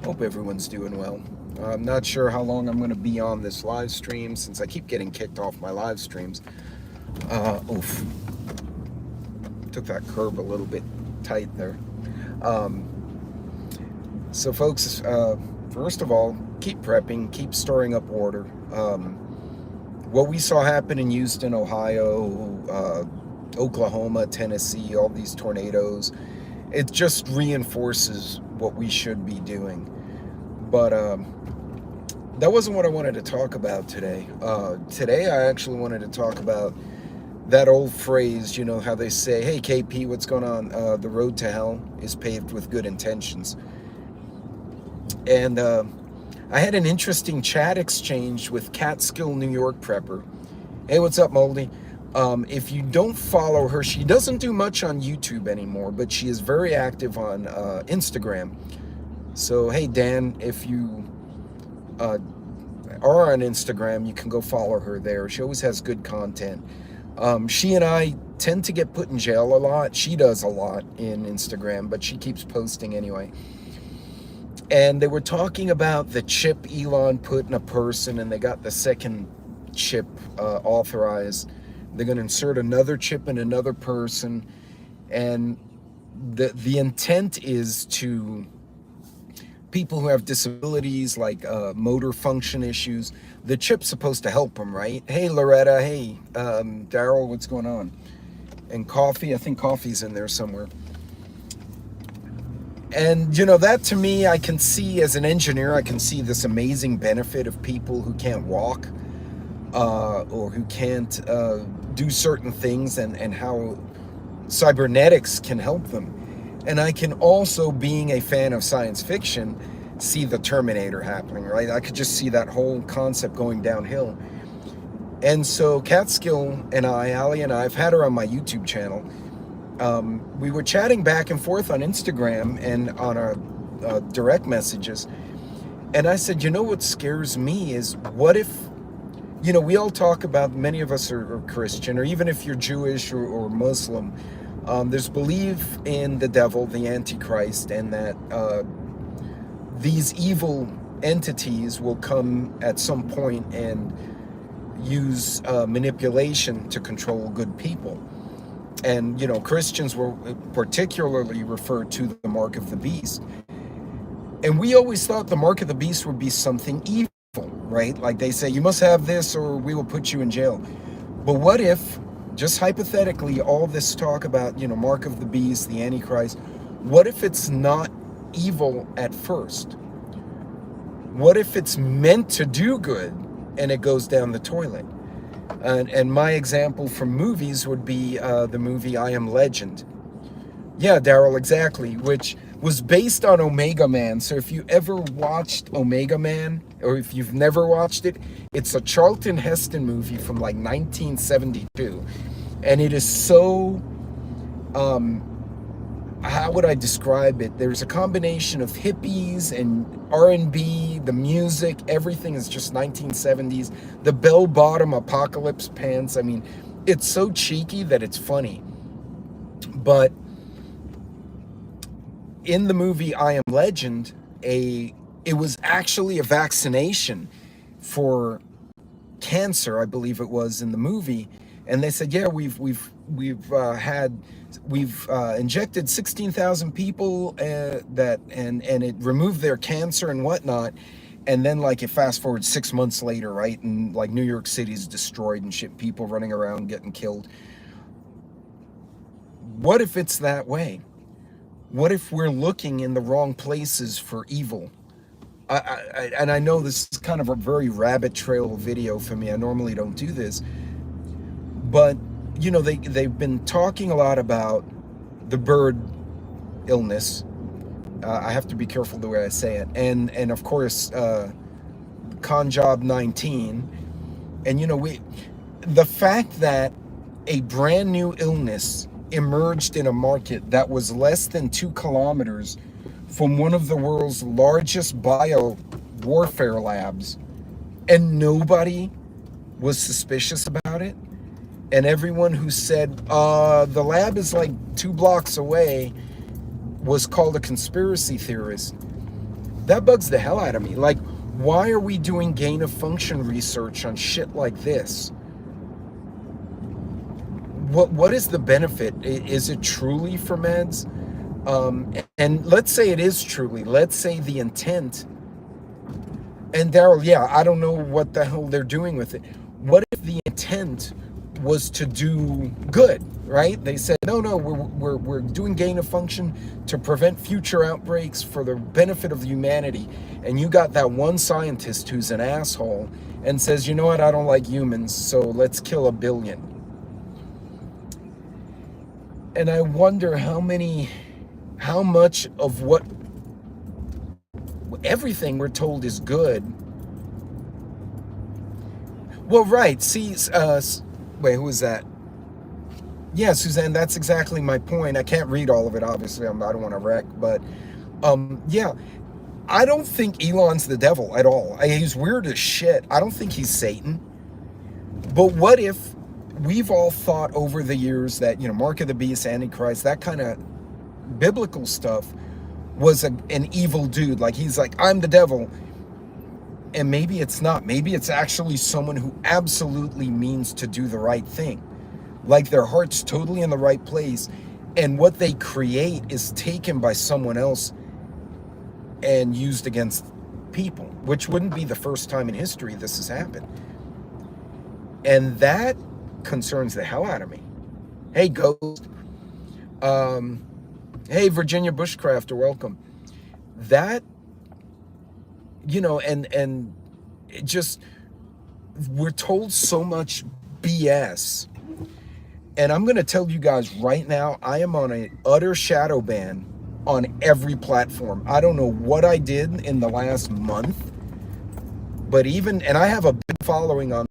Hope everyone's doing well. I'm not sure how long I'm going to be on this live stream since I keep getting kicked off my live streams. Oof. Took that curb a little bit tight there. So folks, first of all, keep prepping, keep storing up water. What we saw happen in Houston, Ohio, Oklahoma, Tennessee, all these tornadoes, it just reinforces what we should be doing. But that wasn't what I wanted to talk about today. Today I actually wanted to talk about that old phrase, you know, how they say, hey KP, what's going on? The road to hell is paved with good intentions. And I had an interesting chat exchange with Catskill, New York prepper. Hey, what's up, Moldy? If you don't follow her, she doesn't do much on YouTube anymore, but she is very active on Instagram. So, hey, Dan, if you are on Instagram, you can go follow her there. She always has good content. She and I tend to get put in jail a lot. She does a lot in Instagram, but she keeps posting anyway. And they were talking about the chip Elon put in a person, and they got the second chip authorized. They're going to insert another chip in another person, and the intent is to people who have disabilities like motor function issues. The chip's supposed to help them, right? Hey, Loretta. Hey, Daryl, what's going on? And Coffee, I think Coffee's in there somewhere. And, you know, that to me, I can see as an engineer, I can see this amazing benefit of people who can't walk or who can't do certain things, and how cybernetics can help them. And I can also, being a fan of science fiction, see the Terminator happening, right? I could just see that whole concept going downhill. And so Catskill and I, Allie and I, I've had her on my YouTube channel. We were chatting back and forth on Instagram and on our direct messages. And I said, you know what scares me is, what if, you know, we all talk about, many of us are Christian, or even if you're Jewish or Muslim, there's belief in the devil, the Antichrist, and that these evil entities will come at some point and use manipulation to control good people. And, you know, Christians will particularly refer to the mark of the beast. And we always thought the mark of the beast would be something evil, right? Like they say, you must have this or we will put you in jail. But what if, just hypothetically, all this talk about, you know, mark of the beast, the Antichrist, what if it's not evil at first? What if it's meant to do good and it goes down the toilet? And my example from movies would be the movie I Am Legend. Yeah, Daryl, exactly, which was based on Omega Man. So if you ever watched Omega Man, or if you've never watched it, it's a Charlton Heston movie from like 1972. And it is so, how would I describe it? There's a combination of hippies and R&B, the music, everything is just 1970s. The bell-bottom apocalypse pants, I mean, it's so cheeky that it's funny. But in the movie I Am Legend, it was actually a vaccination for cancer, I believe it was in the movie. And they said, yeah, we've injected 16,000 people and it removed their cancer and whatnot. And then, like, it fast forward 6 months later, right? And like New York City's destroyed and shit, people running around getting killed. What if it's that way? What if we're looking in the wrong places for evil? And I know this is kind of a very rabbit trail video for me. I normally don't do this. But, you know, they've been talking a lot about the bird illness. I have to be careful the way I say it. And of course, Conjob 19. And, you know, the fact that a brand new illness emerged in a market that was less than 2 kilometers from one of the world's largest bio warfare labs, and nobody was suspicious about it. And everyone who said, the lab is like 2 blocks away, was called a conspiracy theorist. That bugs the hell out of me. Like, why are we doing gain of function research on shit like this? What is the benefit? Is it truly for meds? And let's say it is truly. Let's say the intent. And Daryl, yeah, I don't know what the hell they're doing with it. What if the intent was to do good, right? They said, no, we're doing gain of function to prevent future outbreaks for the benefit of humanity. And you got that one scientist who's an asshole and says, you know what, I don't like humans, so let's kill 1 billion. And I wonder how much of what everything we're told is good. Well, right. See, wait, who was that? Yeah, Suzanne, that's exactly my point. I can't read all of it, obviously. I don't want to wreck, but yeah, I don't think Elon's the devil at all. He's weird as shit. I don't think he's Satan. But what if we've all thought over the years that, Mark of the Beast, Antichrist, that kind of biblical stuff was an evil dude. Like, he's like, I'm the devil. And maybe it's not. Maybe it's actually someone who absolutely means to do the right thing. Like, their heart's totally in the right place. And what they create is taken by someone else and used against people, which wouldn't be the first time in history this has happened. And that concerns the hell out of me. Hey, Ghost. Hey, Virginia Bushcrafter, welcome. That, and it just, we're told so much BS. And I'm going to tell you guys right now, I am on an utter shadow ban on every platform. I don't know what I did in the last month, but and I have a big following on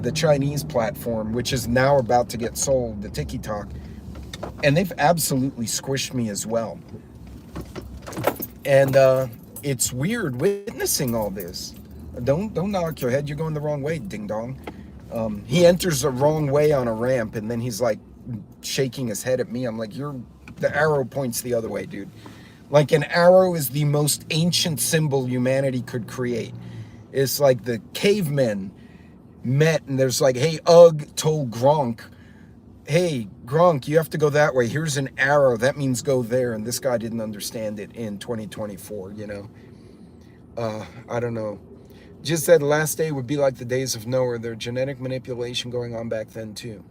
the Chinese platform, which is now about to get sold, the TikTok, and they've absolutely squished me as well. And it's weird witnessing all this. Don't knock your head. You're going the wrong way, ding dong. He enters the wrong way on a ramp, and then he's like shaking his head at me. I'm like, the arrow points the other way, dude. Like, an arrow is the most ancient symbol humanity could create. It's like the cavemen met, and there's like, hey, Ugg told Gronk, hey, Gronk, you have to go that way. Here's an arrow. That means go there. And this guy didn't understand it in 2024, I don't know. Just said last day would be like the days of Noah. There's genetic manipulation going on back then too.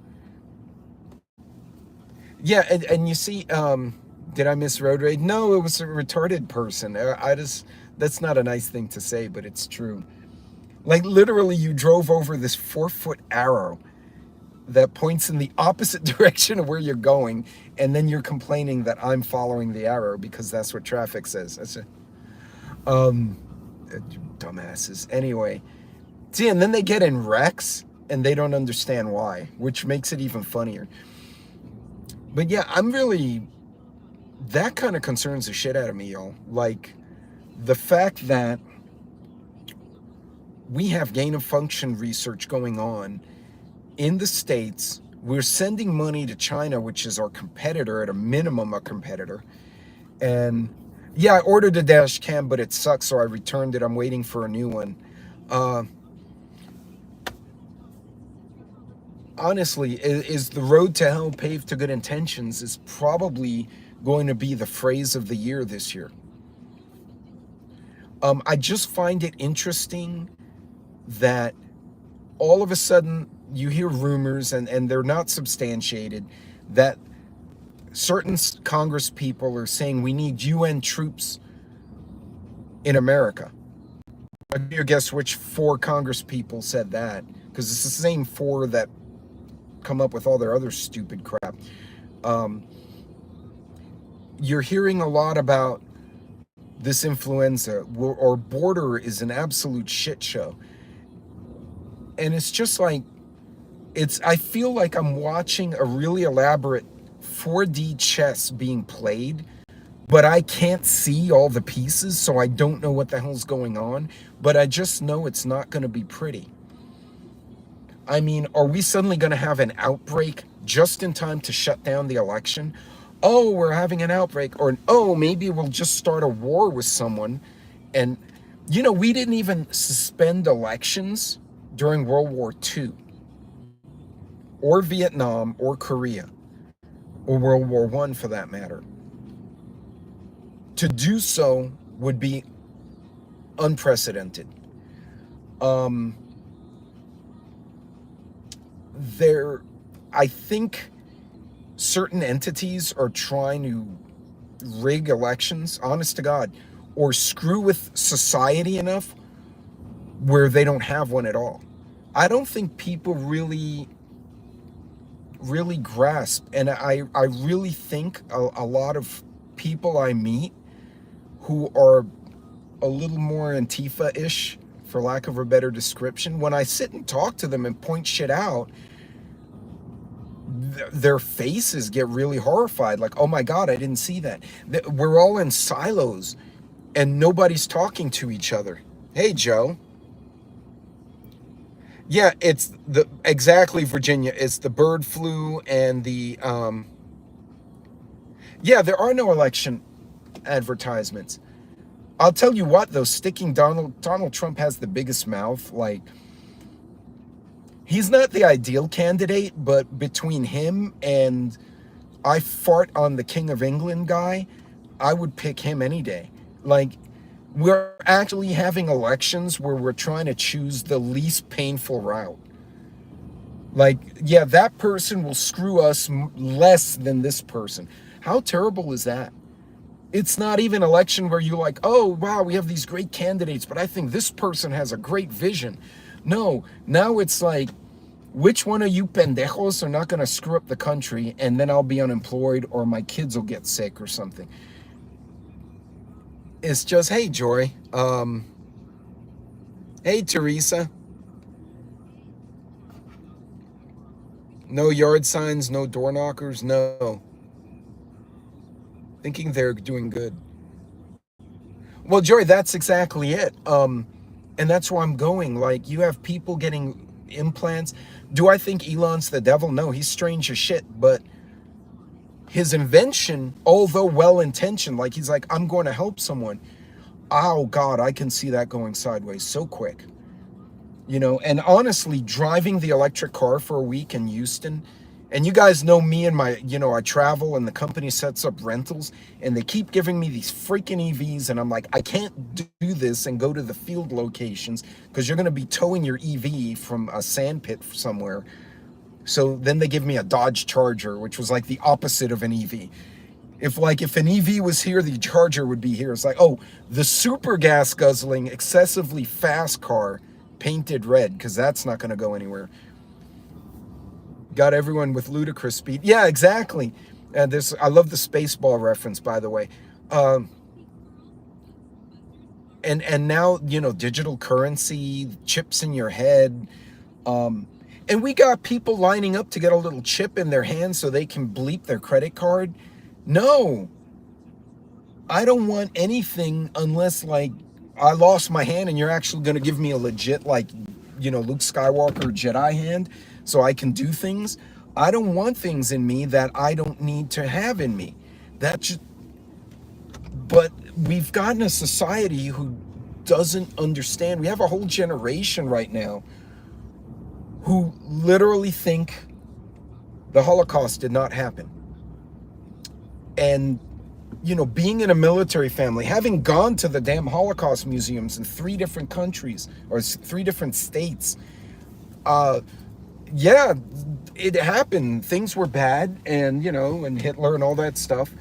Yeah, and you see, did I miss road rage? No, it was a retarded person. That's not a nice thing to say, but it's true. Like, literally, you drove over this 4-foot arrow that points in the opposite direction of where you're going, and then you're complaining that I'm following the arrow because that's what traffic says. That's dumbasses. Anyway, see, and then they get in wrecks and they don't understand why, which makes it even funnier. But yeah, that kind of concerns the shit out of me, y'all. Like, the fact that we have gain of function research going on in the States. We're sending money to China, which is our competitor, at a minimum a competitor. And yeah, I ordered a dash cam, but it sucks, so I returned it. I'm waiting for a new one. Honestly, is the road to hell paved to good intentions is probably going to be the phrase of the year this year. I just find it interesting that all of a sudden you hear rumors, and they're not substantiated, that certain Congress people are saying we need UN troops in America. I guess which 4 Congress people said that, because it's the same 4 that come up with all their other stupid crap. You're hearing a lot about this influenza. Our border is an absolute shit show. And it's just like, I feel like I'm watching a really elaborate 4D chess being played, but I can't see all the pieces, so I don't know what the hell's going on, but I just know it's not going to be pretty. I mean, are we suddenly going to have an outbreak just in time to shut down the election? Oh, we're having an outbreak. Or, oh, maybe we'll just start a war with someone And, we didn't even suspend elections during World War II, or Vietnam, or Korea, or World War I for that matter. To do so would be unprecedented. Um, there, I think certain entities are trying to rig elections, honest to God, or screw with society enough where they don't have one at all. I don't think people really grasp, and I really think a lot of people I meet who are a little more Antifa-ish, for lack of a better description, when I sit and talk to them and point shit out, their faces get really horrified, like, oh my God, I didn't see that. We're all in silos and nobody's talking to each other. Hey, Joe. Yeah, it's exactly, Virginia. It's the bird flu and the yeah, there are no election advertisements. I'll tell you what, though, sticking Donald Trump has the biggest mouth. Like, he's not the ideal candidate, but between him and I fart on the King of England guy, I would pick him any day. Like, we're actually having elections where we're trying to choose the least painful route. Like, yeah, that person will screw us less than this person. How terrible is that? It's not even an election where you're like, oh, wow, we have these great candidates, but I think this person has a great vision. No, now it's like, which one of you pendejos are not going to screw up the country, and then I'll be unemployed or my kids will get sick or something. It's just, hey, Joy. Hey, Teresa. No yard signs, no door knockers, no. Thinking they're doing good. Well, Joy, that's exactly it. And that's where I'm going. Like, you have people getting implants. Do I think Elon's the devil? No, he's strange as shit. But his invention, although well-intentioned, like, he's like, I'm going to help someone. Oh, God, I can see that going sideways so quick. And honestly, driving the electric car for a week in Houston, and you guys know me and my, I travel and the company sets up rentals and they keep giving me these freaking EVs. And I'm like, I can't do this and go to the field locations because you're going to be towing your EV from a sand pit somewhere. So then they give me a Dodge Charger, which was like the opposite of an EV. If an EV was here, the Charger would be here. It's like, oh, the super gas guzzling, excessively fast car painted red, because that's not going to go anywhere. Got everyone with ludicrous speed. Yeah, exactly. And I love the Spaceball reference, by the way. And now, digital currency, chips in your head. And we got people lining up to get a little chip in their hand so they can bleep their credit card. No. I don't want anything unless, like, I lost my hand and you're actually going to give me a legit, like, Luke Skywalker Jedi hand so I can do things. I don't want things in me that I don't need to have in me. But we've gotten a society who doesn't understand. We have a whole generation right now who literally think the Holocaust did not happen. And, being in a military family, having gone to the damn Holocaust museums in 3 different countries or 3 different states, yeah, it happened. Things were bad, and, and Hitler and all that stuff.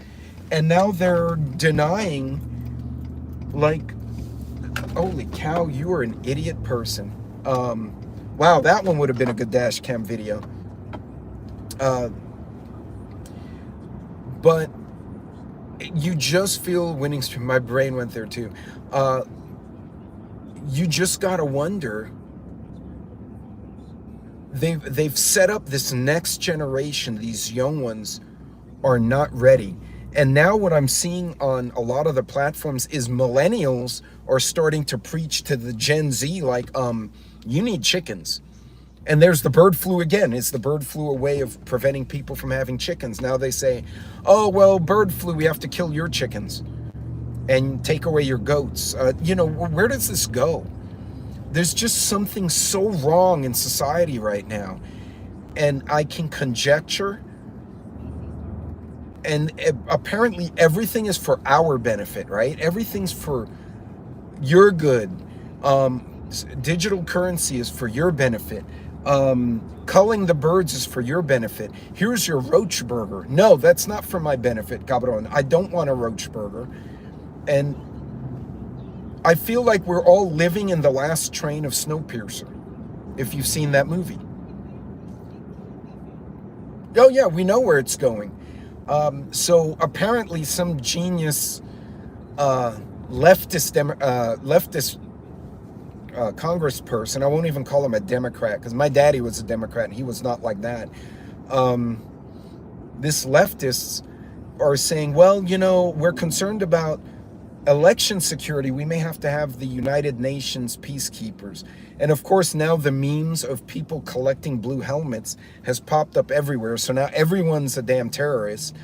And now they're denying, like, holy cow, you are an idiot person. Wow, that one would have been a good dash cam video. But you just feel winning streak. My brain went there too. You just gotta wonder. They've set up this next generation. These young ones are not ready. And now what I'm seeing on a lot of the platforms is millennials are starting to preach to the Gen Z, like, you need chickens. And there's the bird flu again. Is the bird flu a way of preventing people from having chickens? Now they say, oh, well, bird flu, we have to kill your chickens. and take away your goats. You know, where does this go? There's just something so wrong in society right now. And I can conjecture, and apparently everything is for our benefit, right? Everything's for your good. Digital currency is for your benefit. Culling the birds is for your benefit. Here's your roach burger. No, that's not for my benefit, cabron. I don't want a roach burger. And I feel like we're all living in the last train of Snowpiercer, if you've seen that movie. Oh yeah, we know where it's going. So apparently some genius leftist congressperson, I won't even call him a Democrat, because my daddy was a Democrat and he was not like that. This leftists are saying, well, you know, we're concerned about election security. We may have to have the United Nations peacekeepers. And of course, now the memes of people collecting blue helmets has popped up everywhere. So now everyone's a damn terrorist.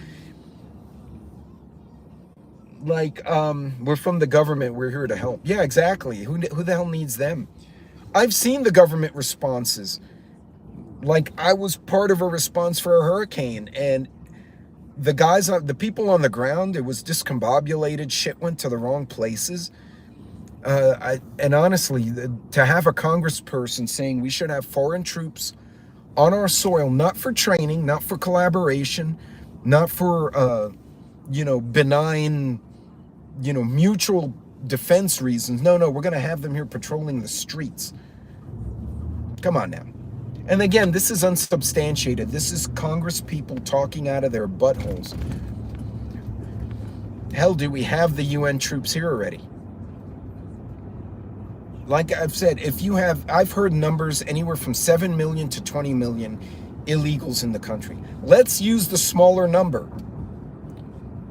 Like, we're from the government, we're here to help. Yeah, exactly. Who the hell needs them? I've seen the government responses. Like, I was part of a response for a hurricane, and the people on the ground, it was discombobulated. Shit went to the wrong places. And honestly, to have a congressperson saying we should have foreign troops on our soil, not for training, not for collaboration, not for, you know, benign, you know, mutual defense reasons. No, we're going to have them here patrolling the streets. Come on now. And again, this is unsubstantiated. This is Congress people talking out of their buttholes. Hell, do we have the UN troops here already? Like I've said, I've heard numbers anywhere from 7 million to 20 million illegals in the country. Let's use the smaller number,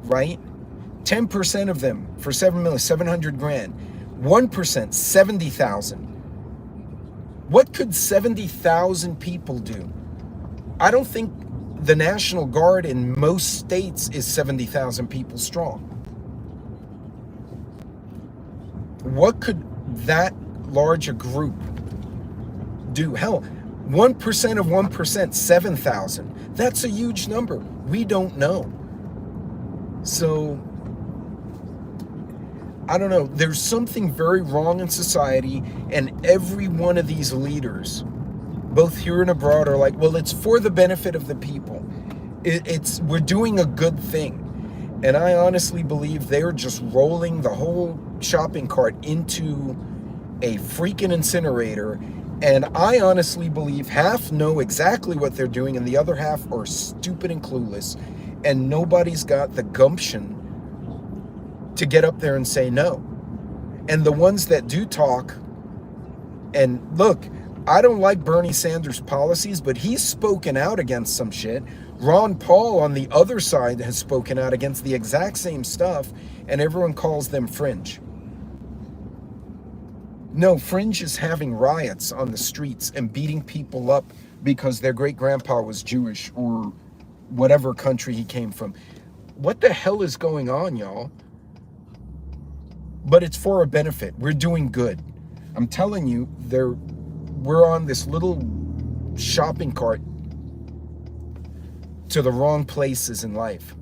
right? 10% of them for 7 million, 700 grand. 1%, 70,000. What could 70,000 people do? I don't think the National Guard in most states is 70,000 people strong. What could that large a group do? Hell, 1% of 1%, 7,000. That's a huge number. We don't know. So, I don't know. There's something very wrong in society, and every one of these leaders, both here and abroad, are like, well, it's for the benefit of the people. We're doing a good thing. And I honestly believe they're just rolling the whole shopping cart into a freaking incinerator. And I honestly believe half know exactly what they're doing and the other half are stupid and clueless. And nobody's got the gumption to get up there and say no. And the ones that do talk, and look, I don't like Bernie Sanders' policies, but he's spoken out against some shit. Ron Paul on the other side has spoken out against the exact same stuff, and everyone calls them fringe. No, fringe is having riots on the streets and beating people up because their great-grandpa was Jewish or whatever country he came from. What the hell is going on, y'all? But it's for a benefit. We're doing good. I'm telling you, we're on this little shopping cart to the wrong places in life.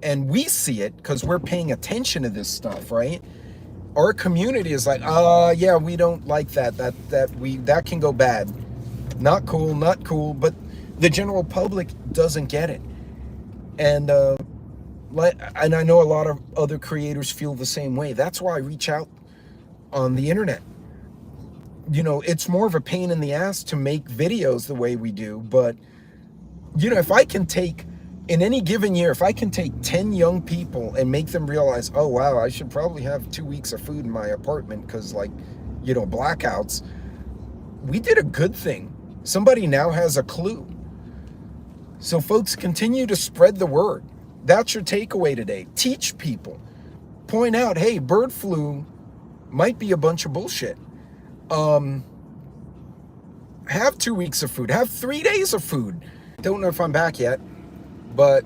And we see it because we're paying attention to this stuff, right? Our community is like, yeah, we don't like that. That can go bad. Not cool. But the general public doesn't get it. And I know a lot of other creators feel the same way. That's why I reach out on the internet. You know, it's more of a pain in the ass to make videos the way we do. But, you know, if I can take, in any given year, if I can take 10 young people and make them realize, oh, wow, I should probably have 2 weeks of food in my apartment because, like, you know, blackouts, we did a good thing. Somebody now has a clue. So, folks, continue to spread the word. That's your takeaway today. Teach people. Point out, hey, bird flu might be a bunch of bullshit. Have 2 weeks of food. Have 3 days of food. Don't know if I'm back yet, but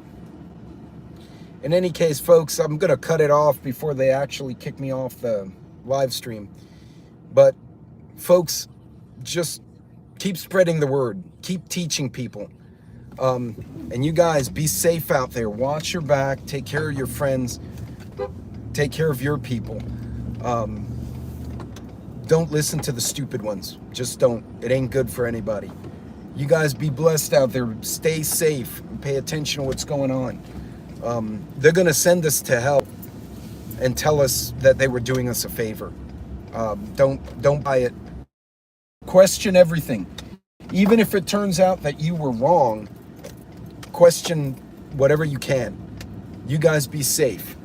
In any case, folks, I'm going to cut it off before they actually kick me off the live stream. But folks, just keep spreading the word. Keep teaching people. And you guys, be safe out there. Watch your back. Take care of your friends. Take care of your people. Don't listen to the stupid ones. Just don't. It ain't good for anybody. You guys be blessed out there. Stay safe. And pay attention to what's going on. They're going to send us to hell and tell us that they were doing us a favor. Don't buy it. Question everything. Even if it turns out that you were wrong, question whatever you can. You guys be safe.